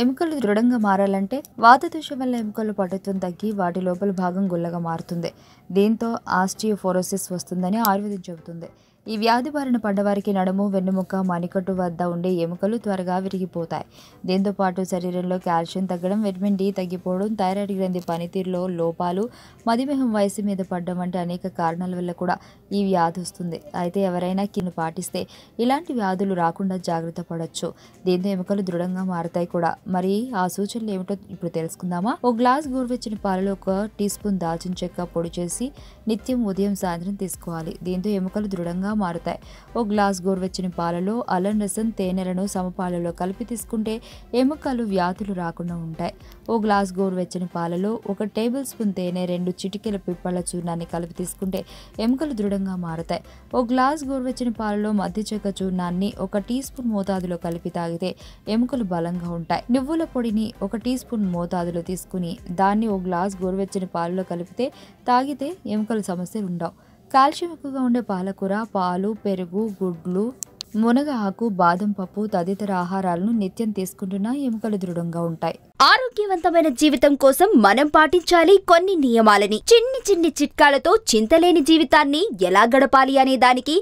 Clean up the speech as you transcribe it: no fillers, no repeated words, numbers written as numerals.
ఎముకలు దృఢంగా మారాలంటే వాతదోషం వల్ల ఎముకలు పటుత్వం తగ్గి వాటి లోపల భాగం గుల్లగా మారుతుంది. దీంతో ఆస్టియోపోరోసిస్ వస్తుందని ఆయుర్వేదం చెబుతుంది. ఈ వ్యాధి బారిన పడ్డవారికి నడుము, వెన్నుముక, మణికట్టు వద్ద ఉండే ఎముకలు త్వరగా విరిగిపోతాయి. దీంతో పాటు శరీరంలో కాల్షియం తగ్గడం, విటమిన్ డి తగ్గిపోవడం, థైరాయిడ్ గ్రంథి పనితీరులో లోపాలు, మధుమేహం, వయసు మీద పడ్డం వంటి అనేక కారణాల వల్ల కూడా ఈ వ్యాధి వస్తుంది. అయితే ఎవరైనా కిన్ను పాటిస్తే ఇలాంటి వ్యాధులు రాకుండా జాగ్రత్త పడవచ్చు. దీంతో ఎముకలు దృఢంగా మారతాయి కూడా. మరి ఆ సూచనలు ఏమిటో ఇప్పుడు తెలుసుకుందామా? ఓ గ్లాస్ గోరువెచ్చని పాలలో 1 టీ స్పూన్ దాల్చిన చెక్క పొడి చేసి నిత్యం ఉదయం, సాయంత్రం తీసుకోవాలి. దీంతో ఎముకలు దృఢంగా మారుతాయి. ఓ గ్లాస్ గోరువెచ్చని పాలలో అల్లం రసం, తేనెలను సమపాలలో కలిపి తీసుకుంటే ఎముకలు వ్యాధులు రాకుండా ఉంటాయి. ఓ గ్లాస్ గోరువెచ్చని పాలలో 1 టేబుల్ స్పూన్ తేనె, 2 చిటికెల పిప్పళ్ళ చూర్ణాన్ని కలిపి తీసుకుంటే ఎముకలు దృఢంగా మారుతాయి. ఓ గ్లాస్ గోరువెచ్చని పాలలో మధ్య చెక్క చూర్ణాన్ని 1 టీ స్పూన్ మోతాదులో కలిపి తాగితే ఎముకలు బలంగా ఉంటాయి. నువ్వుల పొడిని 1 టీ స్పూన్ మోతాదులో తీసుకుని దాన్ని ఓ గ్లాస్ గోరువెచ్చని పాలలో కలిపితే తాగితే ఎముకల సమస్యలు ఉండవు. కాల్షియం ఎక్కువగా ఉండే పాలకూర, పాలు, పెరుగు, గుడ్లు, మునగ ఆకు, బాదం పప్పు తదితర ఆహారాలను నిత్యం తీసుకుంటున్నా ఎముకలు దృఢంగా ఉంటాయి. ఆరోగ్యవంతమైన జీవితం కోసం మనం పాటించాలి కొన్ని నియమాలని. చిన్ని చిట్కాలతో చింతలేని జీవితాన్ని ఎలా గడపాలి అనే దానికి